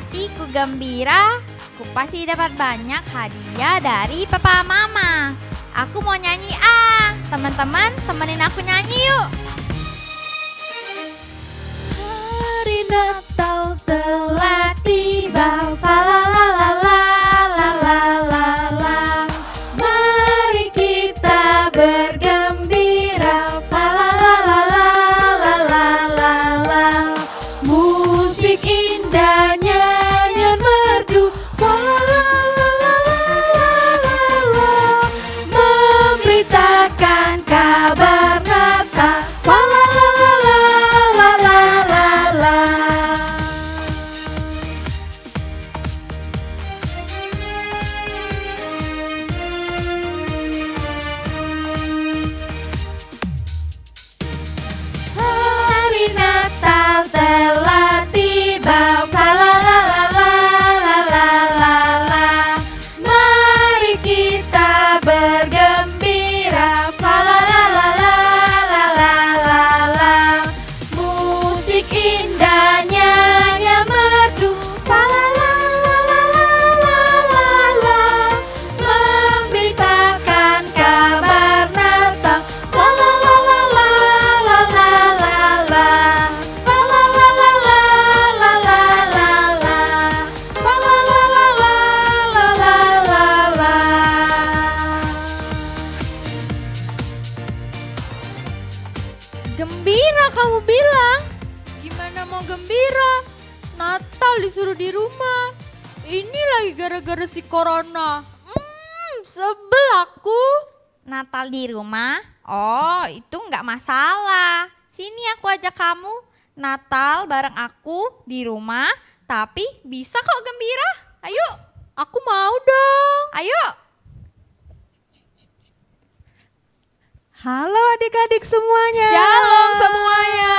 Hatiku gembira, ku pasti dapat banyak hadiah dari papa mama. Aku mau nyanyi teman-teman temenin aku nyanyi yuk. Hari Natal telah tiba, falalalalalalalala. Mari kita bergembira, falalalalalalalala. Musik indah, nyanyian merdu, falalalalalalalala. Memberitakan kabar Natal, falalalalalalalala. Hari Natal telah tiba, falalalalalalalala. Mari kita bergembira, falalalalalalalala. Musik indah, nyanyian merdu, falalalalalalalala. Memberitakan kabar Natal, falalalalalalalala. Falalalalalalalala. Falalalalalalalala. Gembira kamu bilang? Gimana mau gembira? Natal disuruh di rumah. Ini lagi gara-gara si corona. Sebel aku. Natal di rumah? Oh, itu nggak masalah. Sini aku ajak kamu Natal bareng aku di rumah, tapi bisa kok gembira. Ayo. Aku mau dong. Ayo. Halo adik-adik semuanya. Shalom semuanya.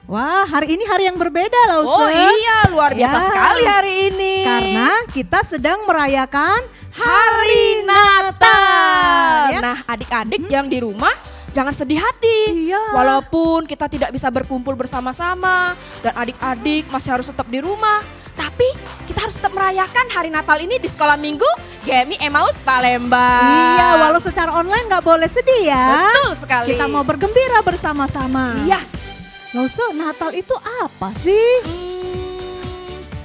Wah, hari ini hari yang berbeda loh, Oh iya, luar biasa Ya. sekali hari ini. Karena kita sedang merayakan Hari Natal. Ya. Nah, adik-adik yang di rumah jangan sedih hati. Iya. Walaupun kita tidak bisa berkumpul bersama-sama dan adik-adik masih harus tetap di rumah, tapi kita harus tetap merayakan hari Natal ini di sekolah minggu GMI Emmaus Palembang. Iya, walau secara online nggak boleh sedih ya. Betul sekali. Kita mau bergembira bersama-sama. Iya. Loh, So, Natal itu apa sih?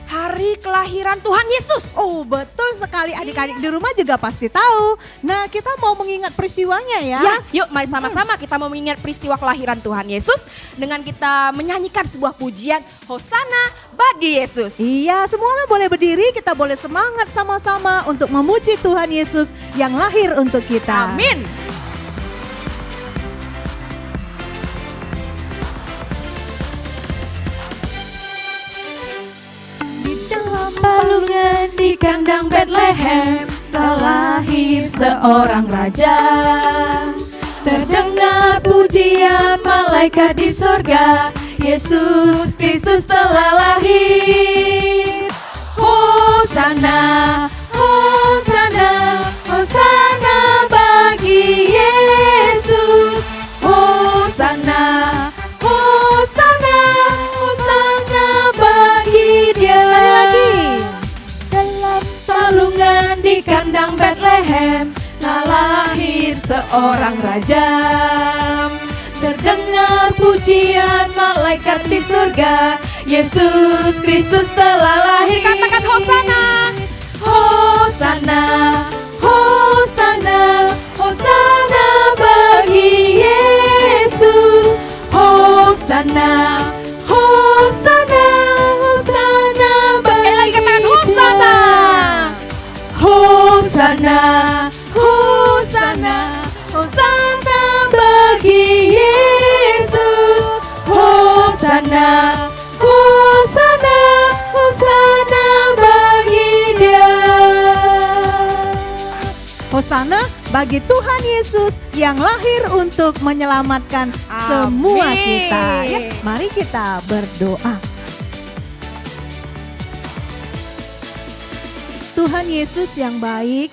Hari kelahiran Tuhan Yesus. Oh, betul sekali, adik-adik di rumah juga pasti tahu. Nah, kita mau mengingat peristiwanya ya. Ya, yuk mari sama-sama kita mau mengingat peristiwa kelahiran Tuhan Yesus dengan kita menyanyikan sebuah pujian Hosana bagi Yesus. Iya, semuanya boleh berdiri, kita boleh semangat sama-sama untuk memuji Tuhan Yesus yang lahir untuk kita. Amin. Di dalam palungan di kandang Bethlehem terlahir seorang raja. Terdengar pujian malaikat di surga, Yesus Kristus telah lahir. Hosana, Hosana, Hosana bagi Yesus. Hosana, Hosana, Hosana bagi Dia. Sekali lagi. Dalam palungan di kandang Bethlehem telah lahir seorang raja. Terdengar pujian malaikat di surga, Yesus Kristus telah lahir. Katakan Hosana, Hosana, Hosana, Hosana bagi Yesus. Hosana, Hosana, Hosana bagi. Sekali lagi katakan Hosana. Hosana, Hosana, Hosana bagi Yesus. Hosana, Hosana, Hosana bagi Dia. Hosana bagi Tuhan Yesus yang lahir untuk menyelamatkan semua Amin. kita. Ya, mari kita berdoa. Tuhan Yesus yang baik,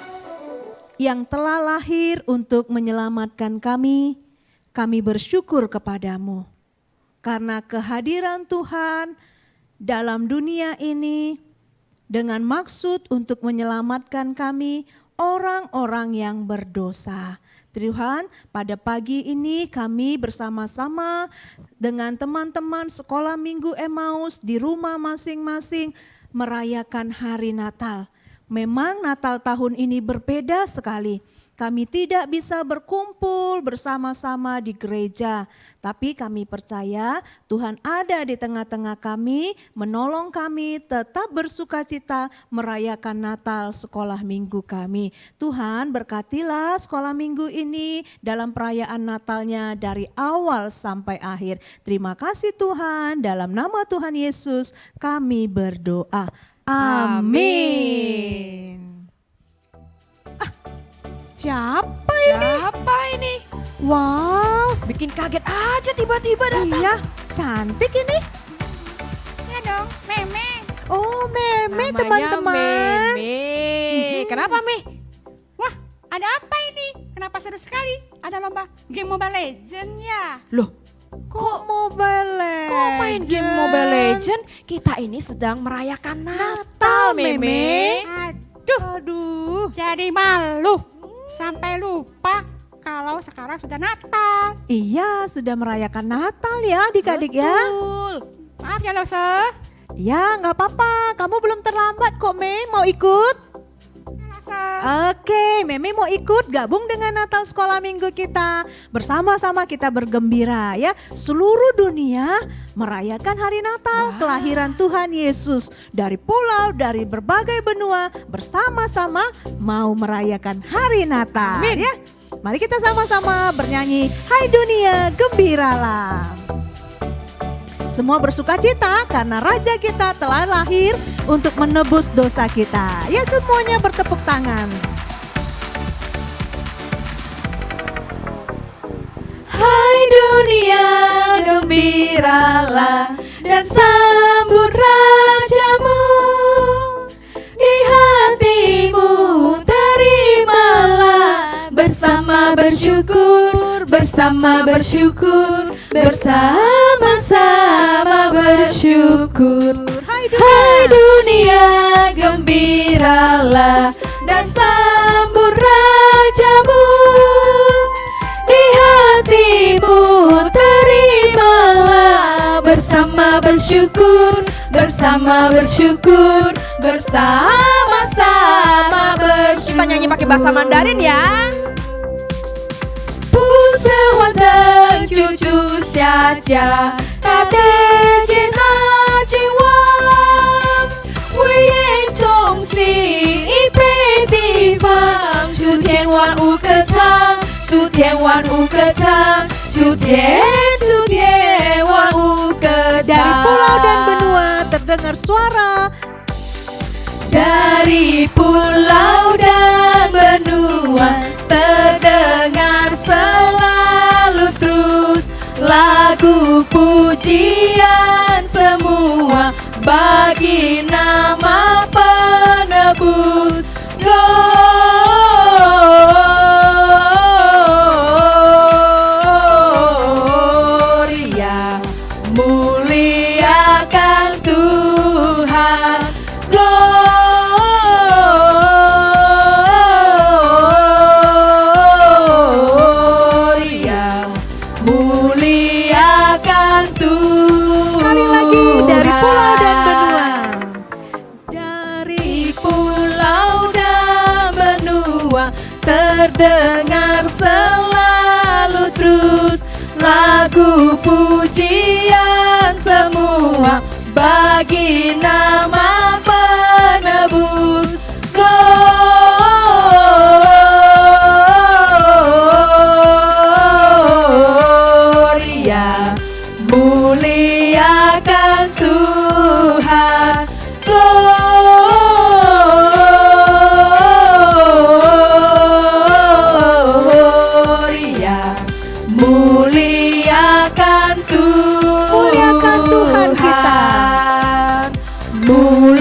yang telah lahir untuk menyelamatkan kami bersyukur kepadamu. Karena kehadiran Tuhan dalam dunia ini dengan maksud untuk menyelamatkan kami orang-orang yang berdosa. Tuhan, pada pagi ini kami bersama-sama dengan teman-teman sekolah Minggu Emmaus di rumah masing-masing merayakan hari Natal. Memang Natal tahun ini berbeda sekali. Kami tidak bisa berkumpul bersama-sama di gereja, tapi kami percaya Tuhan ada di tengah-tengah kami, menolong kami tetap bersukacita merayakan Natal sekolah minggu kami. Tuhan berkatilah sekolah minggu ini dalam perayaan Natalnya dari awal sampai akhir. Terima kasih Tuhan, dalam nama Tuhan Yesus kami berdoa. Amin. Siapa ini? Siapa ini? Wow, Bikin kaget aja tiba-tiba datang. iya, cantik ini. Ya dong, Meme. Oh, Meme Namanya teman-teman. Meme. Kenapa, Me? Wah, ada apa ini? Kenapa seru sekali? Ada lomba game Mobile Legends ya? Loh, Kok Mobile Legends? kok main game Mobile Legends? Kita ini sedang merayakan Natal, Meme. Aduh. Jadi malu. Sampai lupa kalau sekarang sudah Natal. Iya, sudah merayakan Natal ya adik-adik ya. Betul. Maaf ya Lose. Ya, nggak apa-apa. Kamu belum terlambat kok, Mei. Mau ikut? Lose. Oke, Meme mau ikut gabung dengan Natal sekolah minggu kita. Bersama-sama kita bergembira ya. Seluruh dunia merayakan hari Natal, kelahiran Tuhan Yesus. Dari pulau, dari berbagai benua, bersama-sama mau merayakan hari Natal. Amin. Ya. Mari kita sama-sama bernyanyi, hai dunia gembiralah. Semua bersukacita karena Raja kita telah lahir untuk menebus dosa kita. Ya, semuanya bertepuk tangan. Hai dunia, gembiralah dan sambut rajamu. Di hatimu terimalah bersama bersyukur, bersama bersyukur, bersama-sama bersyukur. Hai dunia, gembiralah dan sambut rajamu. Di hatimu terimalah bersama bersyukur, bersama bersyukur, bersama-sama bersyukur. Kita nyanyi pakai bahasa Mandarin ya. 不是我的主下家，他的剑他紧握，威严中心一杯地方，诸天万物歌唱，诸天万物歌唱，诸天万物歌唱。 Dari pulau dan benua terdengar suara. Dari pulau dan benua terdengar selalu terus lagu pujian semua bagi nama penebus. Gloria, muliakan Tuhan. Gloria, muliakan Tuhan. Sekali lagi dari pulau dan benua. Dari pulau dan benua terdengar selalu terus lagu pujian semua bagi nama penebus. Gloria, muliakan Tuhan. Gloria, muliakan Tuhan. Muliakan Tuhan kita. Muliakan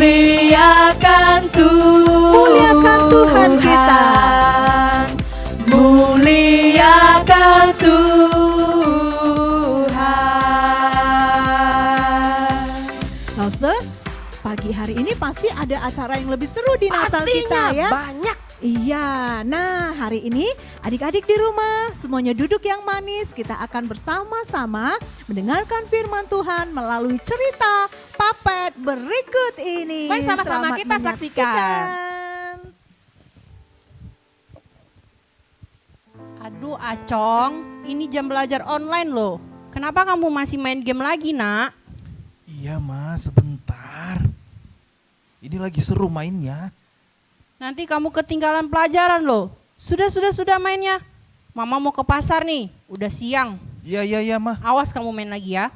ada acara yang lebih seru di Natal kita ya. banyak. Iya, nah hari ini adik-adik di rumah semuanya duduk yang manis. Kita akan bersama-sama mendengarkan firman Tuhan melalui cerita Puppet berikut ini. Mari sama-sama Selamat kita saksikan. Aduh Acong, ini jam belajar online loh. Kenapa kamu masih main game lagi nak? Iya mas, sebentar. Ini lagi seru mainnya. Nanti kamu ketinggalan pelajaran loh. Sudah mainnya. Mama mau ke pasar nih, udah siang. Iya mah. Awas kamu main lagi ya.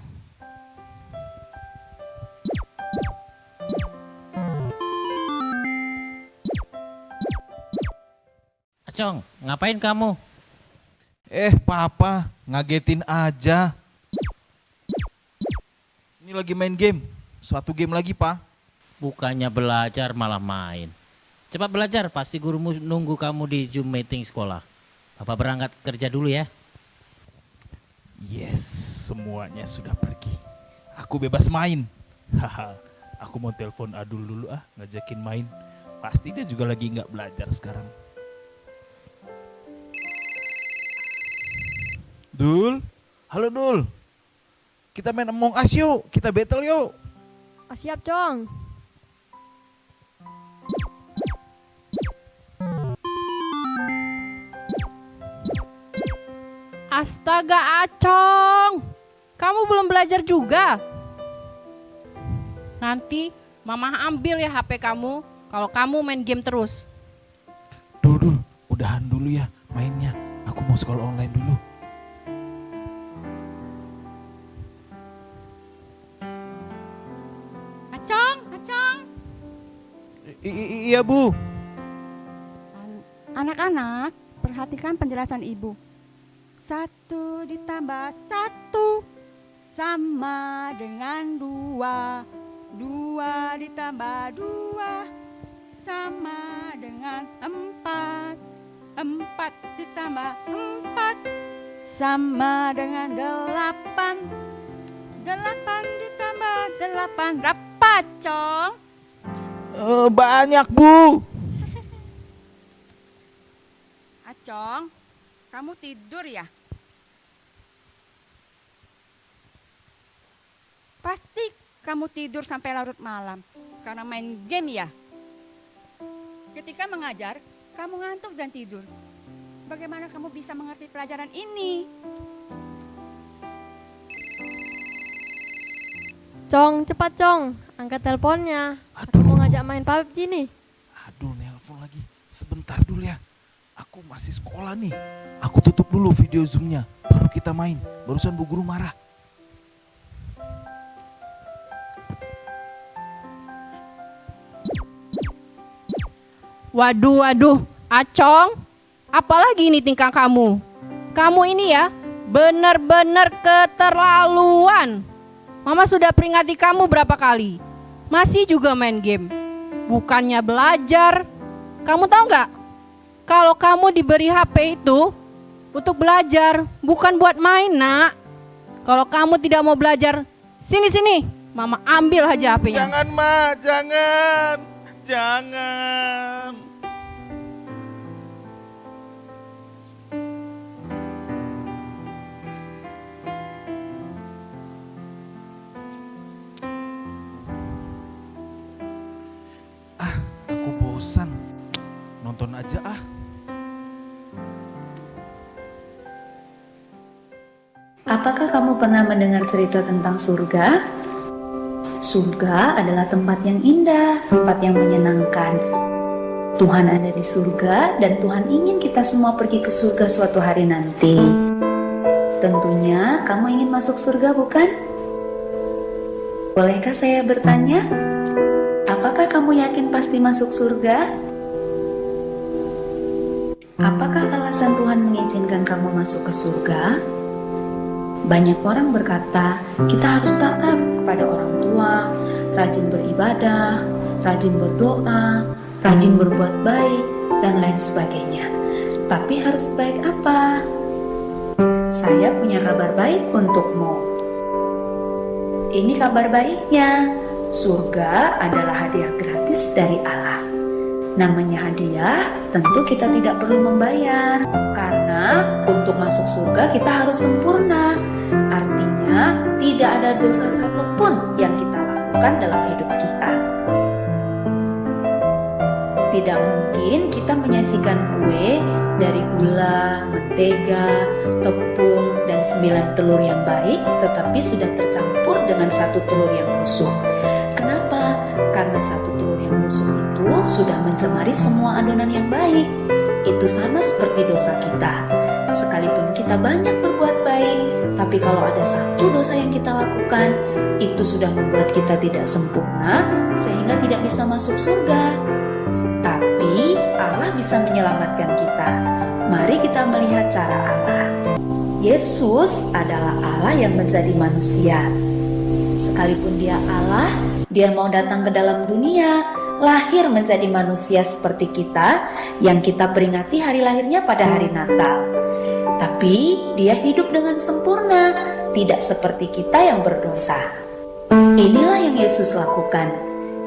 Acong, ngapain kamu? Papa, ngagetin aja. Ini lagi main game. Satu game lagi, Pak. Bukannya belajar malah main. Cepat belajar, pasti gurumu nunggu kamu di Zoom meeting sekolah. Papa berangkat kerja dulu ya. Yes, semuanya sudah pergi. Aku bebas main. Haha, aku mau telepon Adul dulu ngajakin main. Pasti dia juga lagi nggak belajar sekarang. Dul, halo Dul. Kita main Among Us yuk, kita battle yuk. Oh, siap, Cong. Astaga Acong, kamu belum belajar juga? Nanti mama ambil ya HP kamu kalau kamu main game terus. Dul, udahan dulu ya mainnya. Aku mau sekolah online dulu. Acong. Iya Bu. Anak-anak, perhatikan penjelasan ibu. 1 ditambah 1 sama dengan 2. 2 ditambah 2 sama dengan 4. 4 ditambah 4 sama dengan 8. 8 ditambah 8 berapa, Cong? Banyak Bu. Acong, kamu tidur ya? Pasti kamu tidur sampai larut malam karena main game ya? Ketika mengajar, kamu ngantuk dan tidur. Bagaimana kamu bisa mengerti pelajaran ini? Cong, cepat, Cong. Angkat teleponnya. Aku Aduh. mau ngajak main PUBG nih. Aduh, nelpon lagi. Sebentar dulu ya. Aku masih sekolah nih. Aku tutup dulu video Zoom-nya. Baru kita main. Barusan Bu Guru marah. Waduh, Acong, apalagi ini tingkah kamu? Kamu ini ya benar-benar keterlaluan. Mama sudah peringati kamu berapa kali, masih juga main game. Bukannya belajar. Kamu tahu nggak? Kalau kamu diberi HP itu untuk belajar, bukan buat main, nak. Kalau kamu tidak mau belajar, sini, Mama ambil aja HP-nya. Jangan, Ma, jangan. Jangan. Aku bosan. Nonton aja Apakah kamu pernah mendengar cerita tentang surga? Surga adalah tempat yang indah, tempat yang menyenangkan. Tuhan ada di surga dan Tuhan ingin kita semua pergi ke surga suatu hari nanti. Tentunya kamu ingin masuk surga, bukan? Bolehkah saya bertanya? Apakah kamu yakin pasti masuk surga? Apakah alasan Tuhan mengizinkan kamu masuk ke surga? Banyak orang berkata, kita harus taat kepada orang tua, rajin beribadah, rajin berdoa, rajin berbuat baik, dan lain sebagainya. Tapi harus baik apa? Saya punya kabar baik untukmu. Ini kabar baiknya. Surga adalah hadiah gratis dari Allah. Namanya hadiah, tentu kita tidak perlu membayar. Karena untuk masuk surga kita harus sempurna. Artinya tidak ada dosa satupun yang kita lakukan dalam hidup kita. Tidak mungkin kita menyajikan kue dari gula, mentega, tepung, dan 9 telur yang baik, tetapi sudah tercampur dengan 1 telur yang busuk. Kenapa? Karena 1 telur yang busuk itu sudah mencemari semua adonan yang baik. Itu sama seperti dosa kita. Sekalipun kita banyak berbuat baik, tapi kalau ada 1 dosa yang kita lakukan, itu sudah membuat kita tidak sempurna sehingga tidak bisa masuk surga. Tapi Allah bisa menyelamatkan kita. Mari kita melihat cara Allah. Yesus adalah Allah yang menjadi manusia. Sekalipun dia Allah, dia mau datang ke dalam dunia, lahir menjadi manusia seperti kita, yang kita peringati hari lahirnya pada hari Natal. Tapi dia hidup dengan sempurna, tidak seperti kita yang berdosa. Inilah yang Yesus lakukan.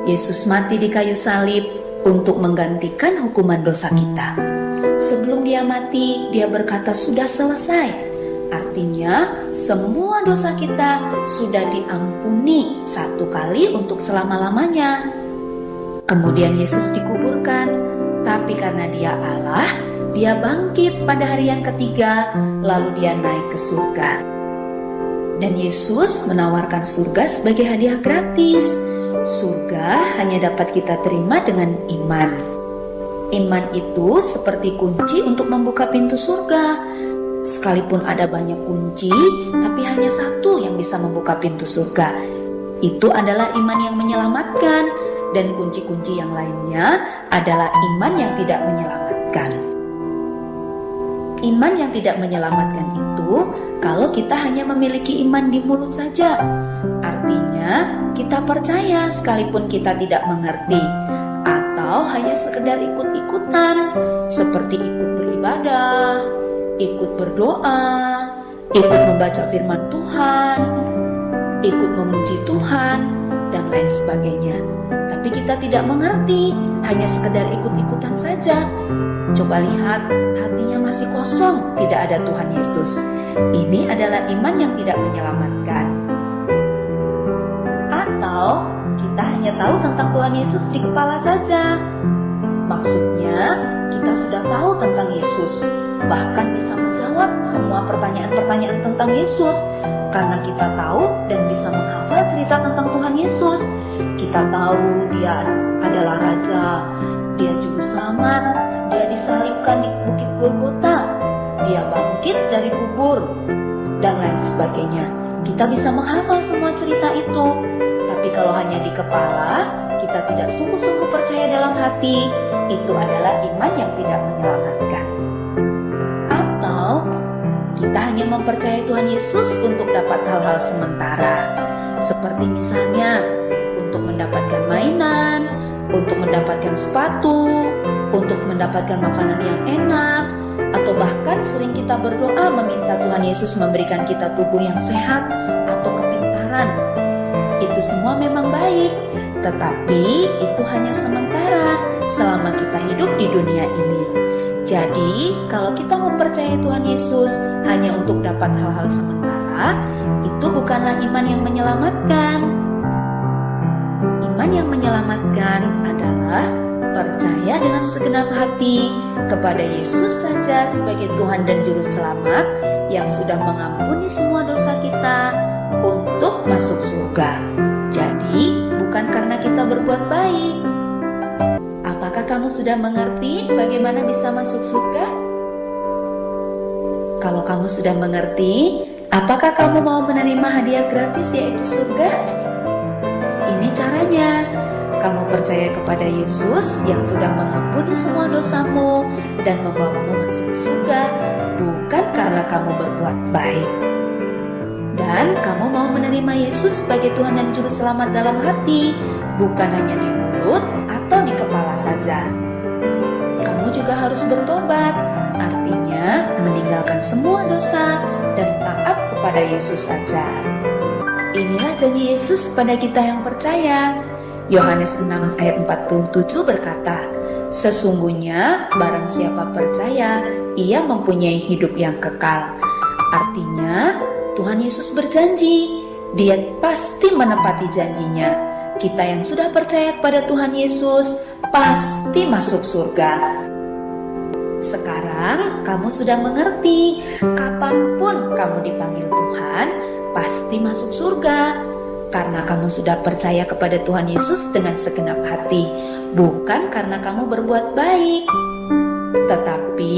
Yesus mati di kayu salib untuk menggantikan hukuman dosa kita. Sebelum dia mati, dia berkata sudah selesai. Artinya semua dosa kita sudah diampuni 1 kali untuk selama-lamanya. Kemudian Yesus dikuburkan, tapi karena dia Allah, dia bangkit pada hari yang ketiga, lalu dia naik ke surga. Dan Yesus menawarkan surga sebagai hadiah gratis. Surga hanya dapat kita terima dengan iman. Iman itu seperti kunci untuk membuka pintu surga. Sekalipun ada banyak kunci, tapi hanya 1 yang bisa membuka pintu surga. Itu adalah iman yang menyelamatkan, dan kunci-kunci yang lainnya adalah iman yang tidak menyelamatkan. Iman yang tidak menyelamatkan itu kalau kita hanya memiliki iman di mulut saja. Artinya kita percaya sekalipun kita tidak mengerti, atau hanya sekedar ikut-ikutan, seperti ikut beribadah, ikut berdoa, ikut membaca firman Tuhan, ikut memuji Tuhan, dan lain sebagainya. Tapi kita tidak mengerti, hanya sekedar ikut-ikutan saja. Coba lihat, hatinya masih kosong, tidak ada Tuhan Yesus. Ini adalah iman yang tidak menyelamatkan. Atau kita hanya tahu tentang Tuhan Yesus di kepala saja. Maksudnya, kita sudah tahu tentang Yesus, bahkan bisa menjawab semua pertanyaan-pertanyaan tentang Yesus. Karena kita tahu dan bisa menghafal cerita tentang Tuhan Yesus. Kita tahu dia adalah Raja, dia Juru Selamat, dia disalibkan di Bukit Golgota, dia bangkit dari kubur, dan lain sebagainya. Kita bisa menghafal semua cerita itu. Tapi kalau hanya di kepala, kita tidak sungguh-sungguh percaya dalam hati, itu adalah iman yang tidak menyelamatkan. Atau kita hanya mempercayai Tuhan Yesus untuk dapat hal-hal sementara, seperti misalnya untuk mendapatkan mainan, untuk mendapatkan sepatu, untuk mendapatkan makanan yang enak, atau bahkan sering kita berdoa meminta Tuhan Yesus memberikan kita tubuh yang sehat atau kepintaran. Itu semua memang baik, tetapi itu hanya sementara selama kita hidup di dunia ini. Jadi, kalau kita mempercayai Tuhan Yesus hanya untuk dapat hal-hal sementara, itu bukanlah iman yang menyelamatkan. Iman yang menyelamatkan adalah percaya dengan segenap hati kepada Yesus saja sebagai Tuhan dan Juru Selamat yang sudah mengampuni semua dosa kita untuk masuk surga. Jadi, bukan karena kita berbuat baik. Apakah kamu sudah mengerti bagaimana bisa masuk surga? Kalau kamu sudah mengerti, apakah kamu mau menerima hadiah gratis yaitu surga? Ini caranya. Kamu percaya kepada Yesus yang sudah mengampuni semua dosamu dan membawamu masuk ke surga, bukan karena kamu berbuat baik. Dan kamu mau menerima Yesus sebagai Tuhan dan Juru Selamat dalam hati, bukan hanya di mulut atau di kepala saja. Kamu juga harus bertobat, artinya meninggalkan semua dosa dan taat kepada Yesus saja. inilah janji Yesus pada kita yang percaya. Yohanes 6 ayat 47 berkata, sesungguhnya barang siapa percaya, ia mempunyai hidup yang kekal. Artinya, Tuhan Yesus berjanji, Dia pasti menepati janjinya. Kita yang sudah percaya kepada Tuhan Yesus pasti masuk surga. Sekarang kamu sudah mengerti, kapanpun kamu dipanggil Tuhan, pasti masuk surga. Karena kamu sudah percaya kepada Tuhan Yesus dengan segenap hati, bukan karena kamu berbuat baik. Tetapi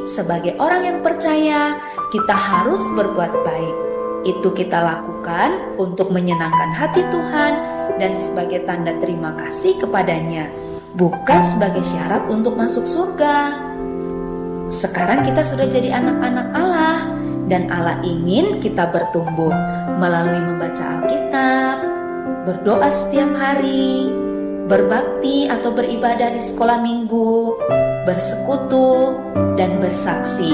sebagai orang yang percaya, kita harus berbuat baik. Itu kita lakukan untuk menyenangkan hati Tuhan dan sebagai tanda terima kasih kepadanya, bukan sebagai syarat untuk masuk surga. Sekarang kita sudah jadi anak-anak Allah, dan Allah ingin kita bertumbuh melalui membaca Alkitab, berdoa setiap hari, berbakti atau beribadah di sekolah minggu, bersekutu, dan bersaksi,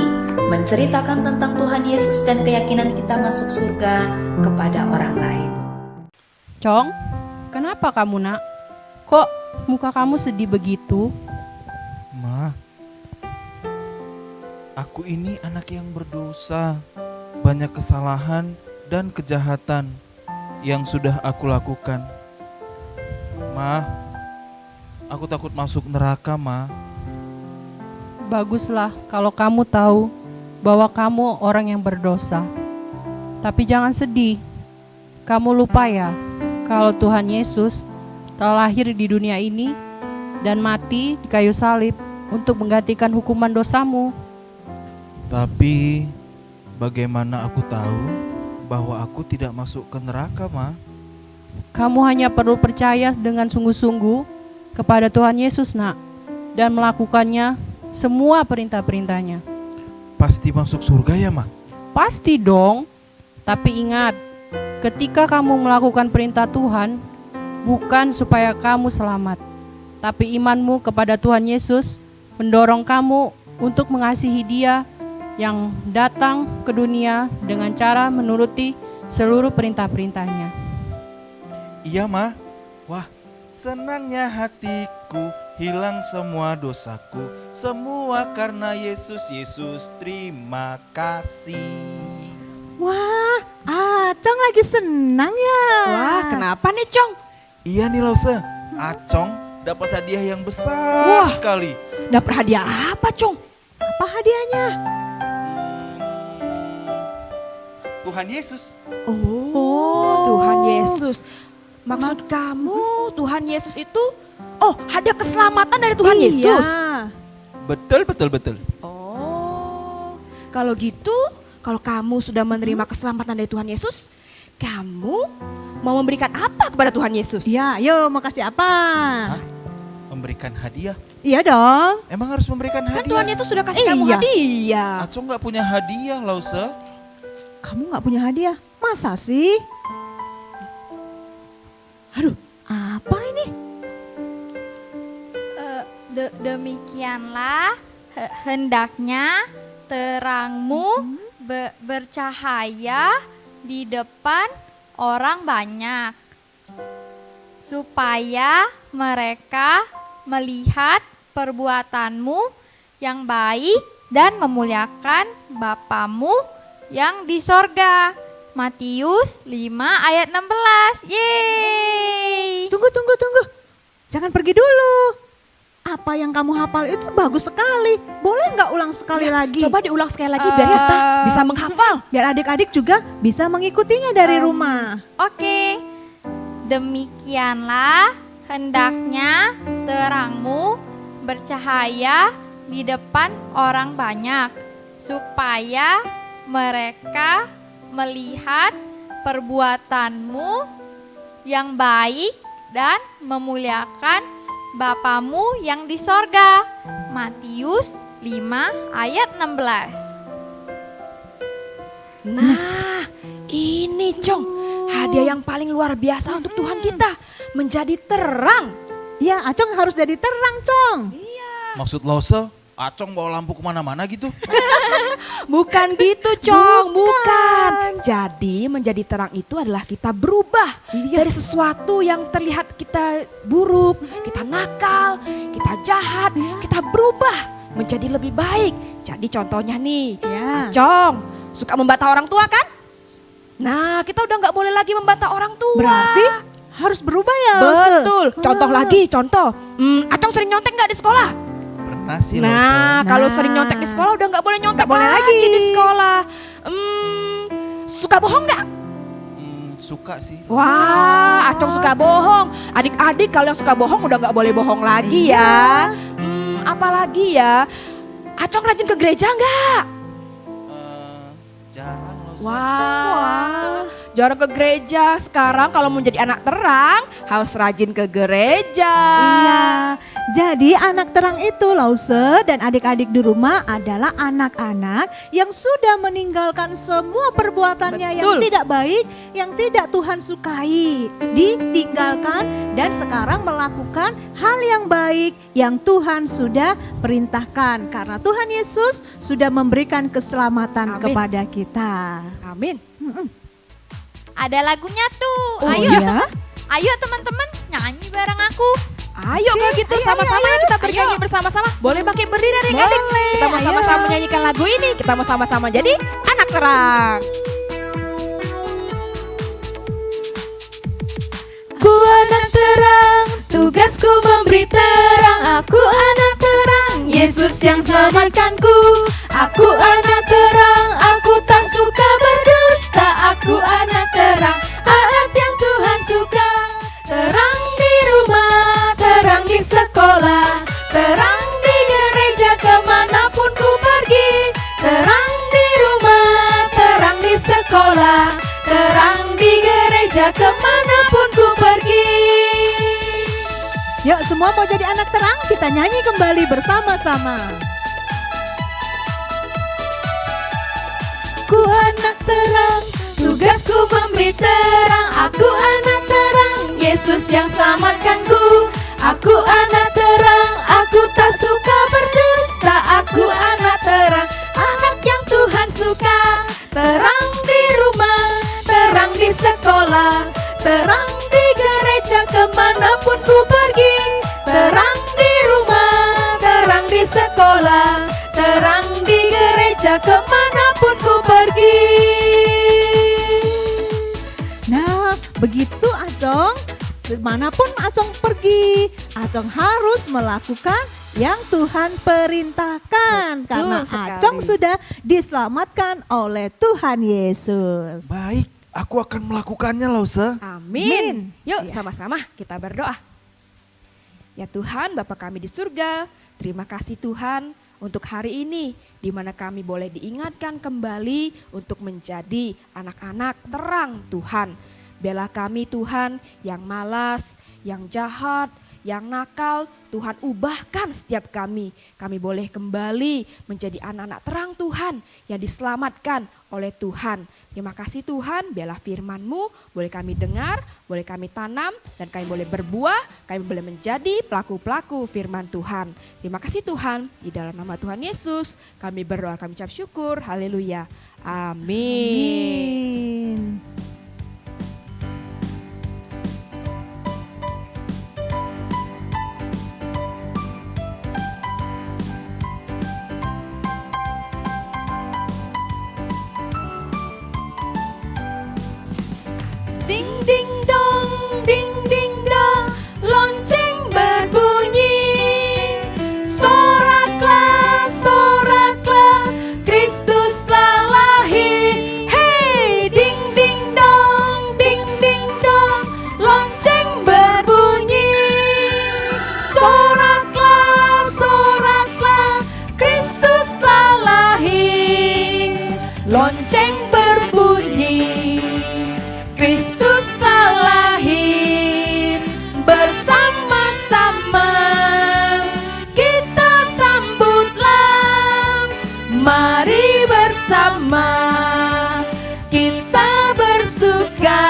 menceritakan tentang Tuhan Yesus dan keyakinan kita masuk surga kepada orang lain. Cong, kenapa kamu nak? Kok muka kamu sedih begitu? Ma, aku ini anak yang berdosa. Banyak kesalahan dan kejahatan yang sudah aku lakukan. Ma, aku takut masuk neraka, Ma. Baguslah kalau kamu tahu bahwa kamu orang yang berdosa. Tapi jangan sedih. Kamu lupa ya, kalau Tuhan Yesus telah lahir di dunia ini dan mati di kayu salib untuk menggantikan hukuman dosamu. Tapi bagaimana aku tahu bahwa aku tidak masuk ke neraka, Ma? Kamu hanya perlu percaya dengan sungguh-sungguh kepada Tuhan Yesus, nak, dan melakukannya semua perintah-perintahnya. Pasti masuk surga ya, Ma? Pasti dong. Tapi ingat, ketika kamu melakukan perintah Tuhan, bukan supaya kamu selamat, tapi imanmu kepada Tuhan Yesus mendorong kamu untuk mengasihi Dia yang datang ke dunia dengan cara menuruti seluruh perintah-perintahnya. Iya, Ma. Wah, senangnya hatiku, hilang semua dosaku, semua karena Yesus. Yesus, terima kasih. Wah, Acong lagi senang ya. Wah, kenapa nih, Cong? Iya nih Lause, Acong dapat hadiah yang besar sekali. Dapat hadiah apa, Cong? Apa hadiahnya? Tuhan Yesus. Oh, Tuhan Yesus. Maksud kamu Tuhan Yesus itu, hadiah keselamatan dari Tuhan Yesus? Iya. Betul, betul, betul. Oh, kalau gitu, kalau kamu sudah menerima keselamatan dari Tuhan Yesus, kamu mau memberikan apa kepada Tuhan Yesus? Iya, yuk mau kasih apa? Hah? Memberikan hadiah? Iya dong. Emang harus memberikan Kan hadiah? Tuhan Yesus sudah kasih kamu Iya. hadiah. Acong gak punya hadiah, Lause. Kamu gak punya hadiah? Masa sih? Aduh, apa ini? Demikianlah hendaknya terangmu bercahaya di depan orang banyak, supaya mereka melihat perbuatanmu yang baik dan memuliakan Bapamu yang di sorga. Matius 5 ayat 16. Yeay. Tunggu. Jangan pergi dulu. Apa yang kamu hafal itu bagus sekali. Boleh nggak ulang sekali lagi? Coba diulang sekali lagi biar kita bisa menghafal. Biar adik-adik juga bisa mengikutinya dari rumah. Oke. Demikianlah hendaknya terangmu bercahaya di depan orang banyak, supaya mereka melihat perbuatanmu yang baik dan memuliakan Bapamu yang di sorga. Matius 5 ayat 16. Nah, ini Cong, hadiah yang paling luar biasa untuk Tuhan kita, menjadi terang. Ya, Acong harus jadi terang, Cong. Maksud Lause, Acong bawa lampu kemana-mana gitu? Bukan gitu, Cong, bukan. Jadi menjadi terang itu adalah kita berubah dari sesuatu yang terlihat kita buruk, kita nakal, kita jahat, kita berubah menjadi lebih baik. Jadi contohnya nih, Ya. Cong suka membantah orang tua kan? Nah, kita udah nggak boleh lagi membantah orang tua. Berarti harus berubah ya, Lause? Betul. Contoh lagi, contoh. Acong sering nyontek nggak di sekolah? Pernah sih Lause. Nah, kalau Nah. sering nyontek di sekolah udah nggak boleh nyontek Nggak boleh lagi lagi. di sekolah. Suka bohong nggak? Suka sih. Wah, Acong suka bohong. Adik-adik kalau yang suka bohong udah nggak boleh bohong lagi ya. Apalagi ya, Acong rajin ke gereja nggak? Jarang Lause. Wah, jarang ke gereja. Sekarang kalau mau jadi anak terang harus rajin ke gereja. Iya, jadi anak terang itu Lause dan adik-adik di rumah adalah anak-anak yang sudah meninggalkan semua perbuatannya yang Betul. tidak baik, yang tidak Tuhan sukai. Ditinggalkan dan sekarang melakukan hal yang baik yang Tuhan sudah perintahkan. Karena Tuhan Yesus sudah memberikan keselamatan Amin. kepada kita. Amin. Ada lagunya tuh. Oh, Ayo, iya? ayo teman-teman nyanyi bareng aku. Ayo kalau gitu sama-sama ya kita bernyanyi bersama-sama. Boleh pakai berdiri adik-adik. Kita mau ayo. sama-sama menyanyikan lagu ini. Kita mau sama-sama jadi anak terang. Ku anak terang, tugasku memberi terang. Aku anak terang, Yesus yang selamatkanku. Aku anak terang, aku tak suka berdusta. Aku anak terang, anak yang Tuhan suka. Terang di rumah, terang di sekolah, terang di gereja kemanapun ku pergi. Terang di rumah, terang di sekolah, terang di gereja kemanapun ku pergi. Yuk semua mau jadi anak terang, kita nyanyi kembali bersama-sama. Ku anak terang, tugasku memberi terang. Aku anak terang, Yesus yang selamatkanku. Aku anak terang, aku tak suka berdusta. Aku anak terang, anak yang Tuhan suka. Terang di rumah, terang di sekolah, terang di gereja kemanapun ku pergi. Terang di rumah, terang di sekolah, terang di gereja kemanapun ku pergi. Nah, begitu Acong, dimanapun Acong pergi, Acong harus melakukan yang Tuhan perintahkan. Karena sekali. Acong sudah diselamatkan oleh Tuhan Yesus. Baik, aku akan melakukannya Lause. Amin. Yuk Ya. sama-sama kita berdoa. Ya Tuhan, Bapa kami di surga, terima kasih Tuhan untuk hari ini di mana kami boleh diingatkan kembali untuk menjadi anak-anak terang Tuhan. Bela kami Tuhan yang malas, yang jahat, yang nakal, Tuhan ubahkan setiap kami. Kami boleh kembali menjadi anak-anak terang Tuhan yang diselamatkan oleh Tuhan. Terima kasih Tuhan, biarlah firman-Mu boleh kami dengar, boleh kami tanam, dan kami boleh berbuah, kami boleh menjadi pelaku-pelaku firman Tuhan. Terima kasih Tuhan, di dalam nama Tuhan Yesus kami berdoa, kami ucap syukur, haleluya, amin. Amin. Ding ding dong, lonceng berbunyi. Soraklah, soraklah, Kristus telah lahir. Hey, ding ding dong, lonceng berbunyi. Soraklah, soraklah, Kristus telah lahir. Lonceng berbunyi. Kristus telah lahir, bersama-sama kita sambutlah. Mari bersama kita bersuka,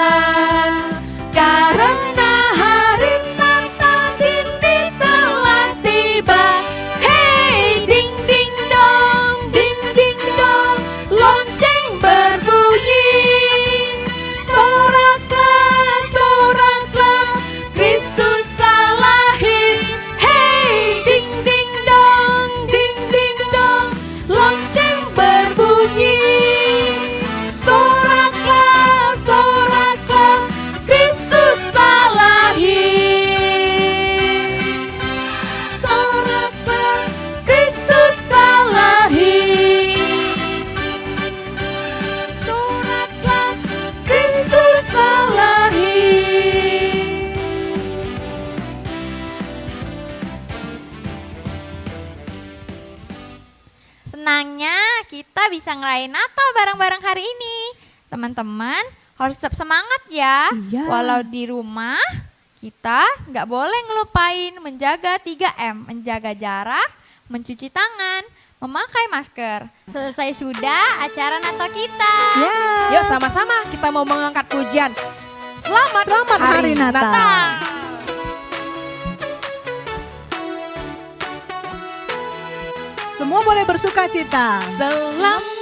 karena hari Natal kini telah tiba. Hey, ding kita bisa ngerayain Natal bareng-bareng hari ini. Teman-teman harus tetap semangat ya. Iya. Walau di rumah, kita nggak boleh ngelupain menjaga 3M, menjaga jarak, mencuci tangan, memakai masker. Selesai sudah acara Natal kita. Ya. Yuk sama-sama kita mau mengangkat pujian. Selamat Hari Natal. Semua boleh bersuka cita. Selamat